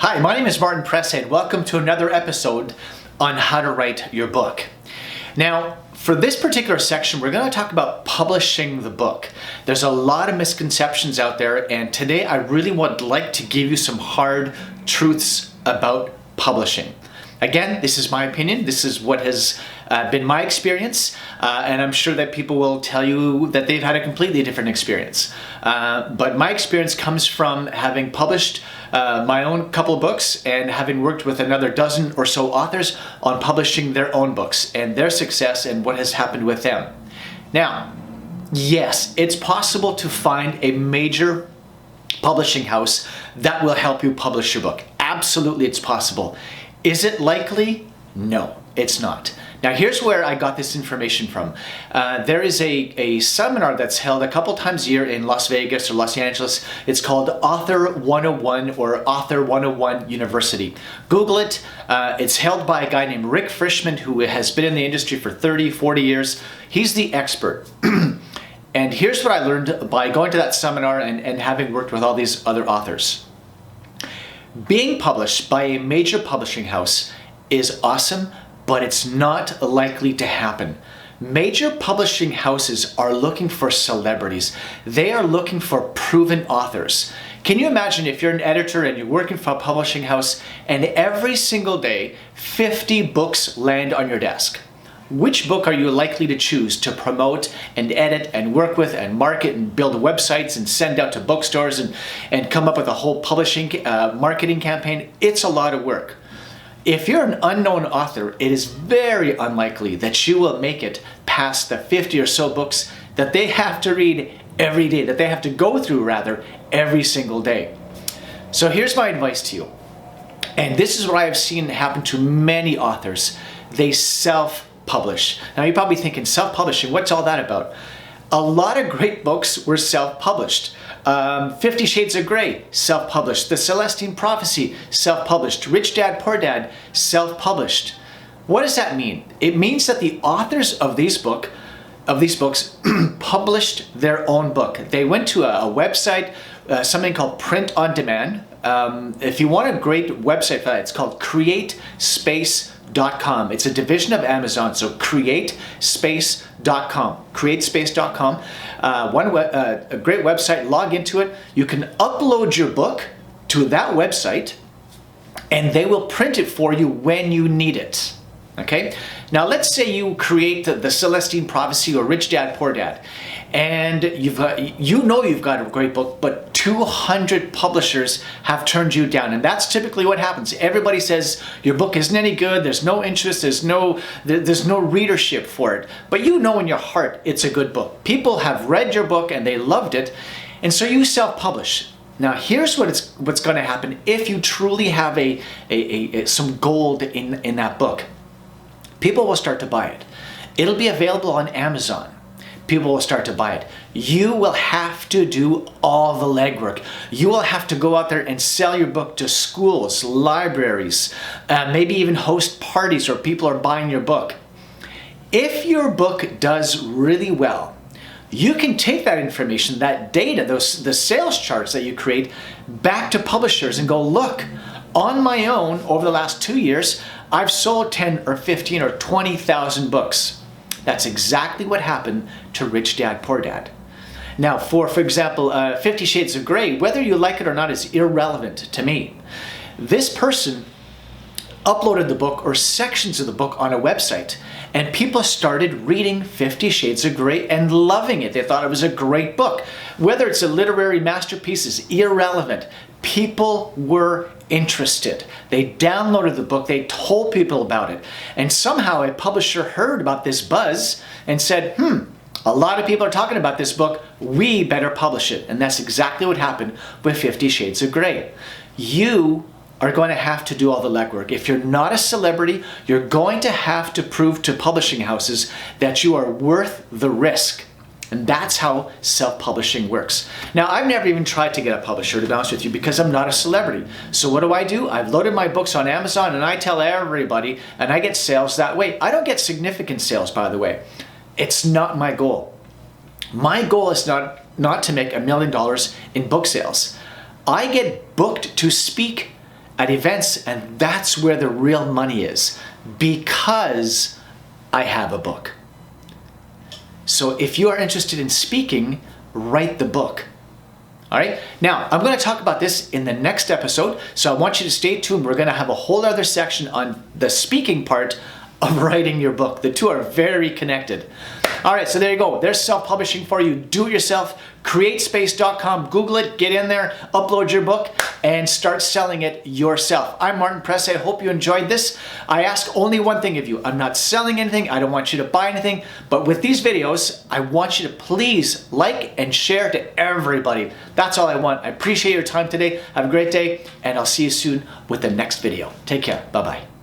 Hi, my name is Martin Presshead. Welcome to another episode on how to write your book. Now, for this particular section, we're going to talk about publishing the book. There's a lot of misconceptions out there, and today I really would like to give you some hard truths about publishing. Again, this is my opinion. This is what has been my experience, and I'm sure that people will tell you that they've had a completely different experience. But my experience comes from having published my own couple of books and having worked with another dozen or so authors on publishing their own books and their success and what has happened with them. Now, yes, it's possible to find a major publishing house that will help you publish your book. Absolutely, it's possible. Is it likely? No, it's not. Now here's where I got this information from. There is a seminar that's held a couple times a year in Las Vegas or Los Angeles. It's called Author 101 or Author 101 University. Google it. It's held by a guy named Rick Frischman, who has been in the industry for 30, 40 years. He's the expert. And here's what I learned by going to that seminar and having worked with all these other authors. Being published by a major publishing house is awesome, but it's not likely to happen. Major publishing houses are looking for celebrities. They are looking for proven authors. Can you imagine if you're an editor and you're working for a publishing house and every single day 50 books land on your desk? Which book are you likely to choose to promote and edit and work with and market and build websites and send out to bookstores and come up with a whole publishing marketing campaign? It's a lot of work. If you're an unknown author, it is very unlikely that you will make it past the 50 or so books that they have to read every day, that they have to go through rather every single day. So here's my advice to you. And this is what I have seen happen to many authors. They self-publish. Now you're probably thinking, self-publishing, what's all that about? A lot of great books were self-published. 50 Shades of Grey, self-published. The Celestine Prophecy, self-published. Rich Dad, Poor Dad, self-published. What does that mean? It means that the authors of these books published their own book. They went to a website, something called Print on Demand. If you want a great website for that, it's called CreateSpace.com. It's a division of Amazon, so CreateSpace.com. CreateSpace.com. A great website, log into it. You can upload your book to that website and they will print it for you when you need it. Okay? Now let's say you create the Celestine Prophecy or Rich Dad, Poor Dad, and you've got a great book, but 200 publishers have turned you down, and that's typically what happens. Everybody says your book isn't any good, there's no interest, there's no readership for it, but you know in your heart it's a good book. People have read your book and they loved it, and so you self-publish. Now here's what's going to happen if you truly have some gold in that book. People will start to buy it. It'll be available on Amazon. People will start to buy it. You will have to do all the legwork. You will have to go out there and sell your book to schools, libraries, maybe even host parties where people are buying your book. If your book does really well, you can take that information, that data, the sales charts that you create back to publishers and go, look, on my own over the last 2 years, I've sold 10 or 15 or 20,000 books. That's exactly what happened to Rich Dad, Poor Dad. Now, for example, 50 Shades of Grey, whether you like it or not is irrelevant to me. This person uploaded the book or sections of the book on a website, and people started reading 50 Shades of Grey and loving it. They thought it was a great book. Whether it's a literary masterpiece is irrelevant. People were interested. They downloaded the book, they told people about it, and somehow a publisher heard about this buzz and said, a lot of people are talking about this book, we better publish it. And that's exactly what happened with 50 Shades of Grey. You are going to have to do all the legwork. If you're not a celebrity, you're going to have to prove to publishing houses that you are worth the risk. And that's how self-publishing works. Now, I've never even tried to get a publisher, to be honest with you, because I'm not a celebrity. So what do? I've loaded my books on Amazon and I tell everybody, and I get sales that way. I don't get significant sales, by the way. It's not my goal. My goal is not to make $1 million in book sales. I get booked to speak at events, and that's where the real money is, because I have a book. So if you are interested in speaking, write the book. All right, now I'm going to talk about this in the next episode, so I want you to stay tuned. We're going to have a whole other section on the speaking part of writing your book. The two are very connected. All right, so there you go. There's self-publishing for you. Do it yourself. Createspace.com. Google it, get in there, upload your book, and start selling it yourself. I'm Martin Press. I hope you enjoyed this. I ask only one thing of you. I'm not selling anything. I don't want you to buy anything. But with these videos, I want you to please like and share to everybody. That's all I want. I appreciate your time today. Have a great day, and I'll see you soon with the next video. Take care. Bye-bye.